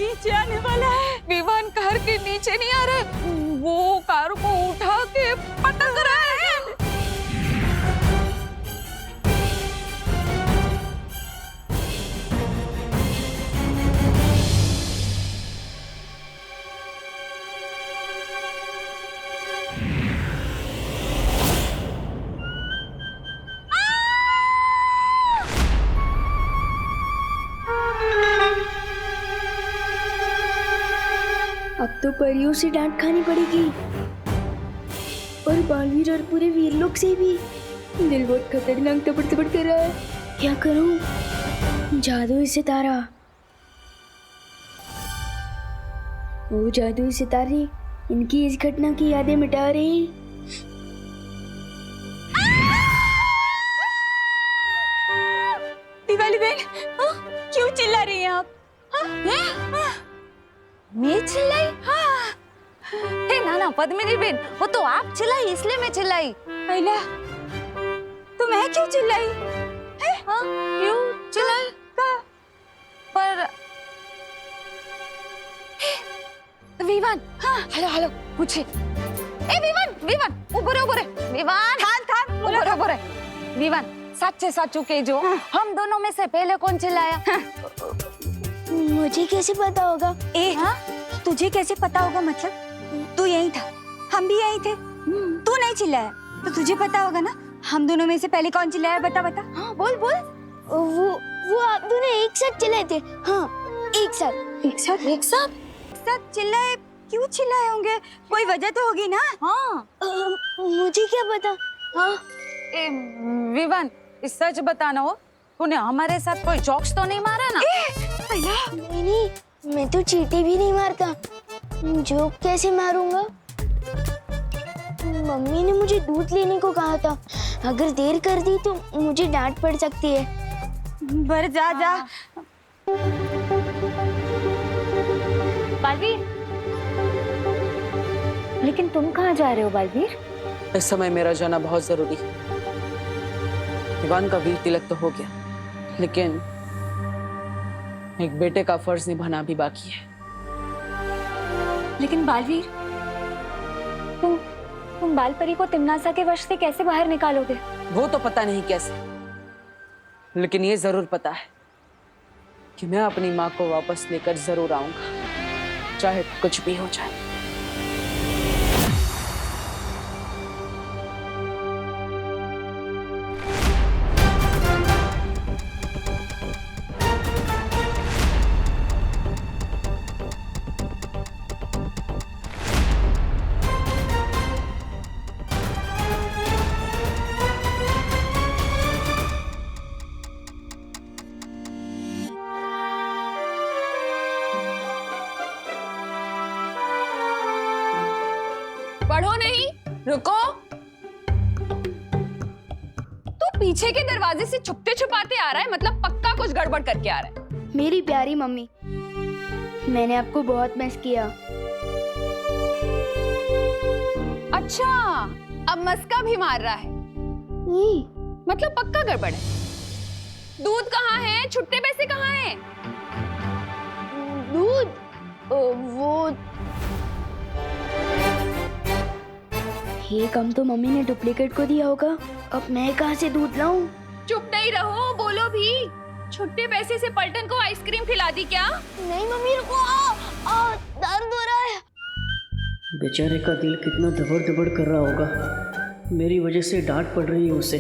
नीचे आने वाला है। विवान कार के नीचे नहीं आ रहा है, वो कार को उठा के पटक रहा है। अब तो परियों से डांट खानी पड़ेगी और बालवीर और पूरे वीर लोग से भी। दिल बहुत खतरनाक तपड़ तपड़ कर रहा है। क्या करूं? जादुई सितारा। वो जादुई सितारे इनकी इस घटना की यादें मिटा रहे हैं। दिवाली बहन, क्यों चिल्ला रही हैं आप? मैं चिल्लाई? हाँ। हे नाना पद्मिनी बेन, वो तो आप चिल्लाई इसलिए मैं चिल्लाई। अहिल्या, तो मैं क्यों चिल्लाई? हाँ, क्यों चिल्लाई? पर विवान, हाँ, हेलो हेलो पूछे। ए विवान, ऊपर है। विवान, हाँ, ऊपर है। विवान, सच्चे साचू के जो हम दोनों में से पहले कौन चिल्लाया? मुझे कैसे पता होगा? तुझे कैसे पता होगा? मतलब तू यहीं था, हम भी यहीं थे। तू नहीं चिल्लाया तो तुझे पता होगा ना। हम दोनों में से पहले कौन चिल्लाया? बता। हाँ, बोल। वो आप दोनों एक साथ चिल्लाए थे। हाँ, एक साथ चिल्लाए। क्यों चिल्लाए होंगे? कोई वजह तो होगी ना। हाँ, मुझे क्या पता? हाँ। ए विवान, सच बताना हो, तूने हमारे साथ कोई जोक्स तो नहीं मारा ना? नहीं, मैं तो चींटी भी नहीं मारता। जोक कैसे मारूंगा? मम्मी ने मुझे दूध लेने को कहा था। अगर देर कर दी तो मुझे डांट पड़ सकती है। बर जा। बालवीर, लेकिन तुम कहाँ जा रहे हो बालवीर? इस समय मेरा जाना बहुत जरूरी है। विवान का वीर तिलक तो हो गया, लेकिन एक बेटे का फर्ज निभाना भी बाकी है। लेकिन बालवीर, तुम बालपरी को तिम्नासा के वश से कैसे बाहर निकालोगे? वो तो पता नहीं कैसे, लेकिन ये जरूर पता है कि मैं अपनी माँ को वापस लेकर जरूर आऊंगा, चाहे कुछ भी हो जाए। पढ़ो नहीं, रुको। तू पीछे के दरवाजे से छुपते छुपाते आ रहा है, मतलब पक्का कुछ गड़बड़ करके आ रहा है। मेरी प्यारी मम्मी, मैंने आपको बहुत मिस किया। अच्छा, अब मस्का भी मार रहा है, मतलब पक्का गड़बड़ है। दूध कहाँ है? छुट्टे पैसे कहाँ हैं? दूध? वो ये कम तो मम्मी ने डुप्लीकेट को दिया होगा। अब मैं कहाँ से दूध लाऊं? चुप नहीं रहो, बोलो भी। छुट्टे पैसे से पलटन को आइसक्रीम खिला दी क्या? नहीं मम्मी, रुको। दर्द हो रहा है। बेचारे का दिल कितना दबड़ दबड़ कर रहा होगा। मेरी वजह से डांट पड़ रही है उसे।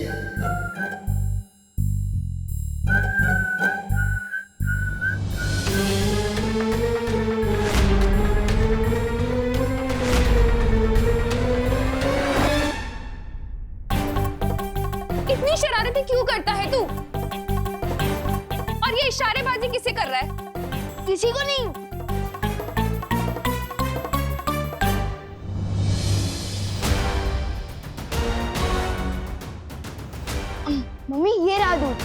इतनी शरारतें क्यों करता है तू? और ये इशारेबाजी किसे कर रहा है? किसी को नहीं। मम्मी, ये रहा दूध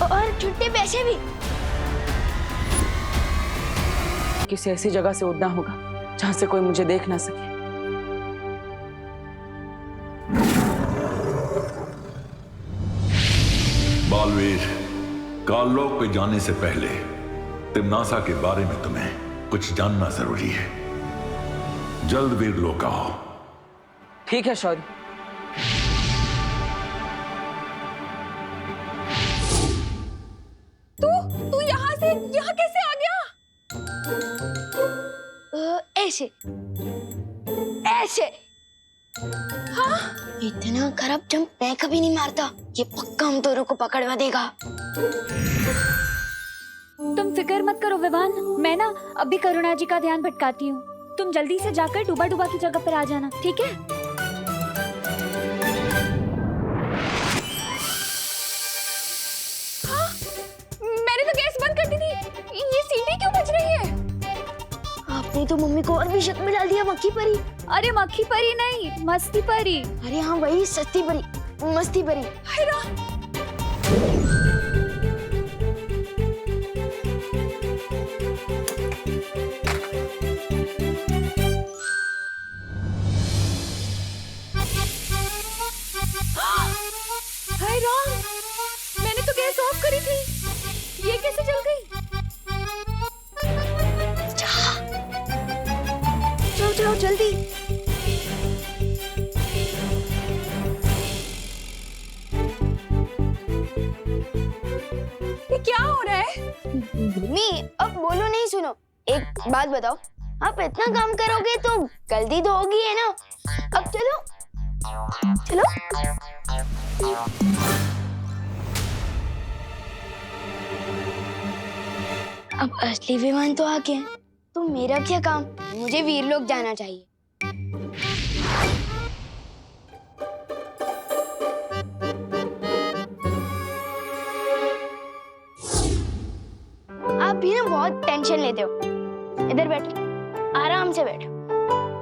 और छुट्टे पैसे भी। किसी ऐसी जगह से उड़ना होगा जहां से कोई मुझे देख ना सके। बालवीर, काललोक पे जाने से पहले तिम्नासा के बारे में तुम्हें कुछ जानना जरूरी है। जल्द वीरलोक आओ। ठीक है शौर्य। तू यहाँ कैसे आ गया? ऐसे ऐसे। हाँ, इतना खराब जंप मैं कभी नहीं मारता। ये पक्का हम दोनों को पकड़वा देगा। तुम फिक्र मत करो विवान, मैं ना अभी करुणा जी का ध्यान भटकाती हूँ। तुम जल्दी से जाकर डूबा डूबा की जगह पर आ जाना, ठीक है? हाँ, मैंने तो गैस बंद कर दी थी। ये सीटी क्यों बज रही है? आपने तो मम्मी को और भी शक में डाल दिया, मक्खी परी। अरे मक्खी परी नहीं, मस्ती परी। अरे हाँ वही, सस्ती परी, मस्ती परी। हाय राम। हाय राम, मैंने तो गैस ऑफ करी थी, ये कैसे जल गई? जाओ जाओ जल्दी। ये क्या हो रहा है? मम्मी अब बोलो नहीं, सुनो एक बात बताओ, आप इतना काम करोगे तो गलती तो होगी है ना। अब चलो चलो। अब असली विमान तो आ गया है, तो मेरा क्या काम? मुझे वीरलोक जाना चाहिए। आप भी ना बहुत टेंशन लेते हो। इधर बैठो, आराम से बैठो,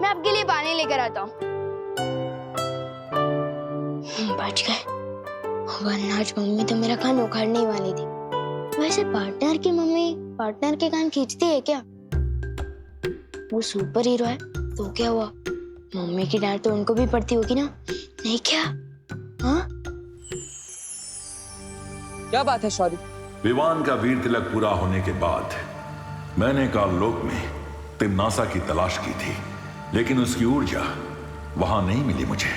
मैं आपके लिए पानी लेकर आता हूँ। बच गए, वरना आज मम्मी तो मेरा कान उखाड़ने ही वाली थी। वैसे पार्टनर की मम्मी पार्टनर के कान खींचती है क्या? वो सुपर हीरो है तो क्या हुआ, मम्मी की डांट तो उनको भी पड़ती होगी ना, नहीं क्या? हाँ क्या बात है शौर्य? विवान का वीर तिलक पूरा होने के बाद मैंने काललोक में तिम्नासा की तलाश की थी, लेकिन उसकी ऊर्जा वहां नहीं मिली मुझे।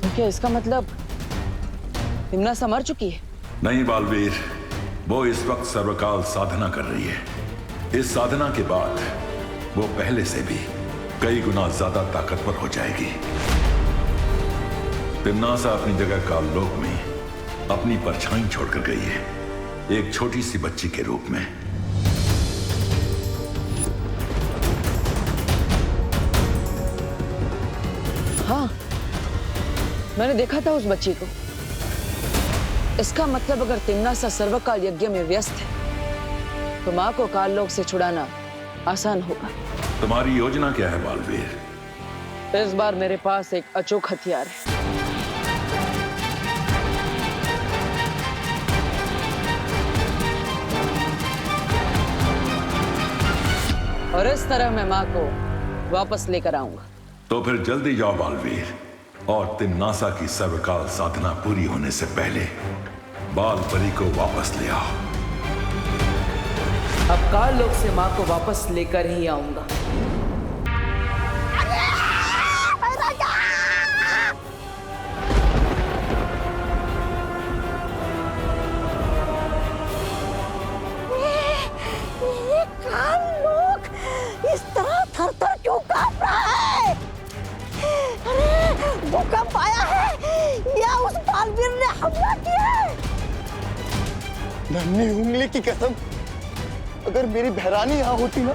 तो क्या इसका मतलब तिम्नासा मर चुकी है? नहीं बालवीर, वो इस वक्त सर्वकाल साधना कर रही है। इस साधना के बाद वो पहले से भी कई गुना ज्यादा ताकतवर हो जाएगी। तिम्नासा अपनी जगह काललोक में अपनी परछाई छोड़कर गई है, एक छोटी सी बच्ची के रूप में। हाँ, मैंने देखा था उस बच्ची को। इसका मतलब अगर तिम्नासा सर्वकाल यज्ञ में व्यस्त है तो माँ को काललोक से छुड़ाना आसान होगा। तुम्हारी योजना क्या है बालवीर? इस बार मेरे पास एक अचूक हथियार है। और इस तरह मैं माँ को वापस लेकर आऊंगा। तो फिर जल्दी जाओ बालवीर, और तिम्नासा की सर्वकाल साधना पूरी होने से पहले बाल परी को वापस ले आओ। अब काललोक से माँ को वापस लेकर ही आऊंगा। इस तरह थर-थर क्यों कांप रहा है? अरे भूकंप आया है या उस बालवीर ने हमला किया है? नन्ही उंगली की कसम, अगर मेरी बहरानी यहाँ होती ना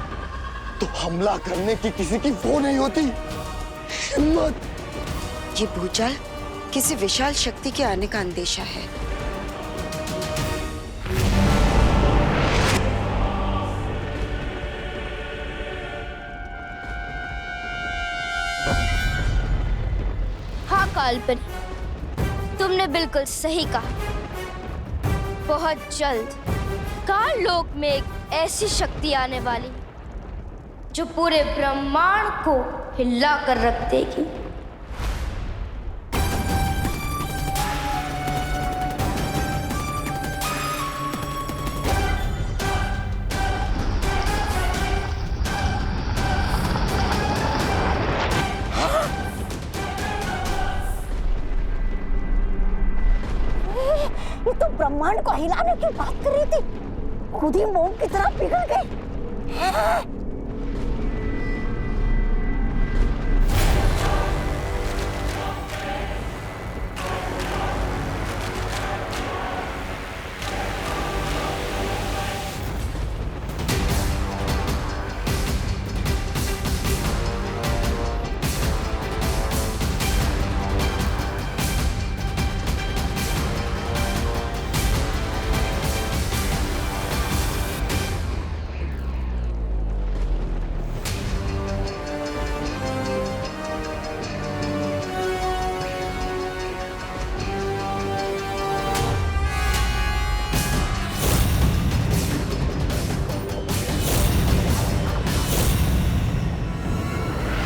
तो हमला करने की किसी की वो नहीं होती हिम्मत। ये भूचाल किसी विशाल शक्ति के आने का अंदेशा है। हाँ कालपरी, तुमने बिल्कुल सही कहा। बहुत जल्द काललोक में एक ऐसी शक्ति आने वाली जो पूरे ब्रह्मांड को हिला कर रख देगी। ये तो ब्रह्मांड को हिलाने की बात कर रही थी, खुद ही मोम की तरह पिघल गई।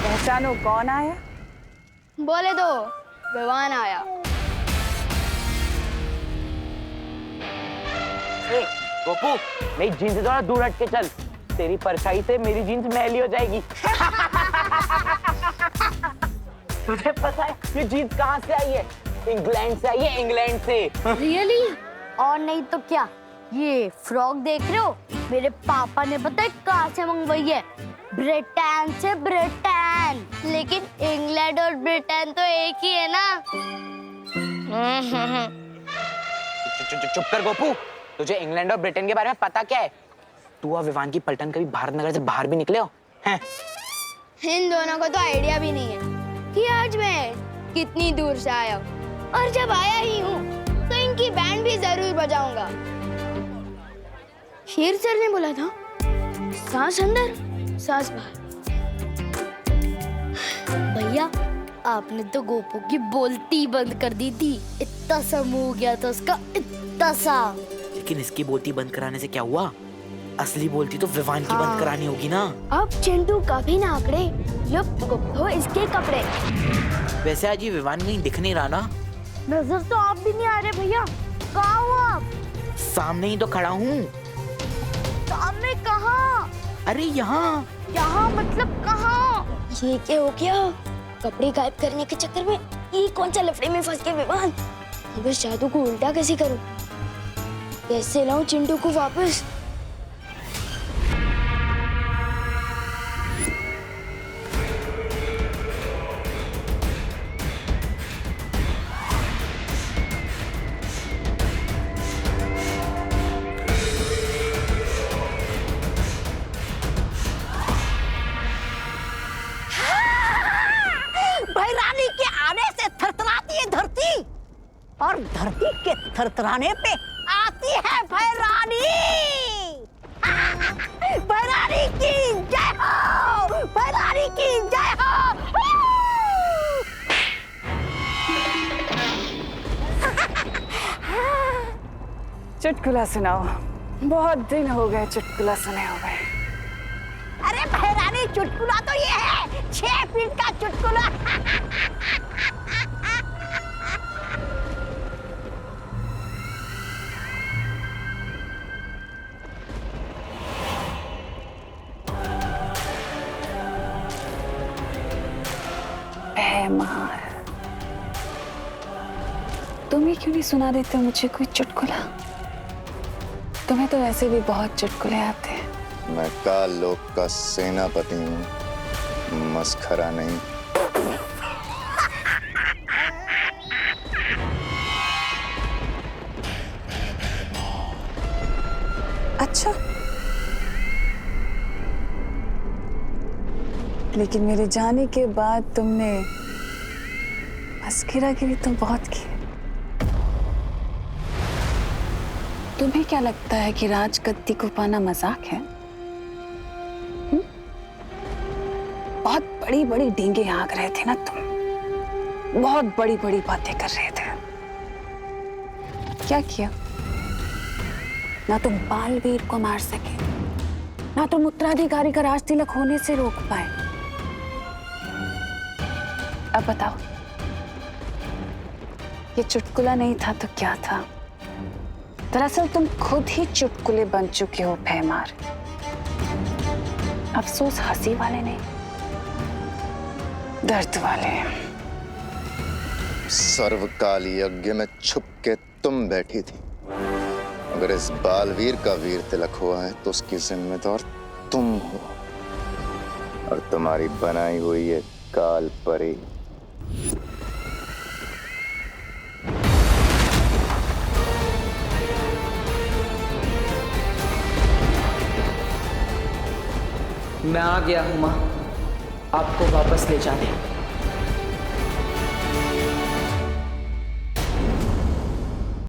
पहचानो कौन आया? बोले दो, विवान आया। गोपू, मेरी जीन्स से थोड़ा दूर हट के चल, तेरी परछाई से मेरी जीन्स मैली हो जाएगी। तुझे पता है ये जीन्स कहाँ से आई है? इंग्लैंड से आई है, इंग्लैंड से। रियली? और नहीं तो क्या, ये फ्रॉक देख रहे हो, मेरे पापा ने पता है कहाँ से मंगवाई है? ब्रिटेन से। ब्रिटेन, लेकिन इंग्लैंड और ब्रिटेन तो एक ही है ना। चुप कर गोपू, तुझे इंग्लैंड और ब्रिटेन के बारे में पता क्या है? तू और विवान की पलटन कभी भारत नगर से बाहर भी निकले हो? हैं? इन दोनों को तो आइडिया भी नहीं है कि आज मैं कितनी दूर से आया हूँ, और जब आया ही हूँ तो इनकी बैंड भी जरूर बजाऊंगा। शेर सर ने बोला था, सांस अंदर सांस बाहर। भैया, आपने तो गोपू की बोलती बंद कर दी थी, इतना सा मुंह हो गया था उसका, इतना सा। लेकिन इसकी बोलती बंद कराने से क्या हुआ? असली बोलती तो विवान की बंद करानी होगी ना। अब चिंटू कभी ना आंकड़े, तो इसके कपड़े। वैसे आज ये विवान कहीं दिख नहीं रहा ना? नजर तो आप भी नहीं आ रहे भैया, कहाँ हो आप? सामने ही तो खड़ा हूँ। सामने कहाँ? अरे यहाँ। यहाँ मतलब कहाँ? ये क्या हो गया? कपड़े गायब करने के चक्कर में ये कौन सा लफड़े में फंस गए विवान? अब इस जादू को उल्टा कैसे करूं? कैसे लाऊं चिंटू को वापस? भैरानी के आने से थरथराती है धरती, और धरती के थरथराने पे आती है भैरानी। भैरानी की जय हो, भैरानी की जय हो। चुटकुला सुनाओ, बहुत दिन हो गए चुटकुला सुने हुए। अरे भैरानी, चुटकुला तो ये है 6 फीट का चुटकुला। मार, तुम ही क्यों नहीं सुना देते मुझे कोई चुटकुला? तुम्हें तो वैसे भी बहुत चुटकुले आते हैं। मैं काल लोक का सेनापति हूँ, मस्खरा नहीं। अच्छा, लेकिन मेरे जाने के बाद तुमने मस्खरागिरी तो बहुत की। तुम्हें क्या लगता है कि राजगद्दी को पाना मजाक है? बहुत बड़ी बड़ी डींगे हाँक रहे थे ना तुम, बहुत बड़ी बड़ी बातें कर रहे थे। क्या किया? ना तुम बालवीर को मार सके, ना तुम उत्तराधिकारी का राज तिलक होने से रोक पाए। अब बताओ, ये चुटकुला नहीं था तो क्या था? दरअसल तुम खुद ही चुटकुले बन चुके हो भैमार। अफसोस हंसी वाले नहीं, दर्द वाले। सर्वकाल यज्ञ में छुप के तुम बैठी थी। अगर इस बालवीर का वीर तिलक हुआ है तो उसकी जिम्मेदार तुम हो और तुम्हारी बनाई हुई ये काल परी। मैं आ गया हूं मां, आपको वापस ले जाने।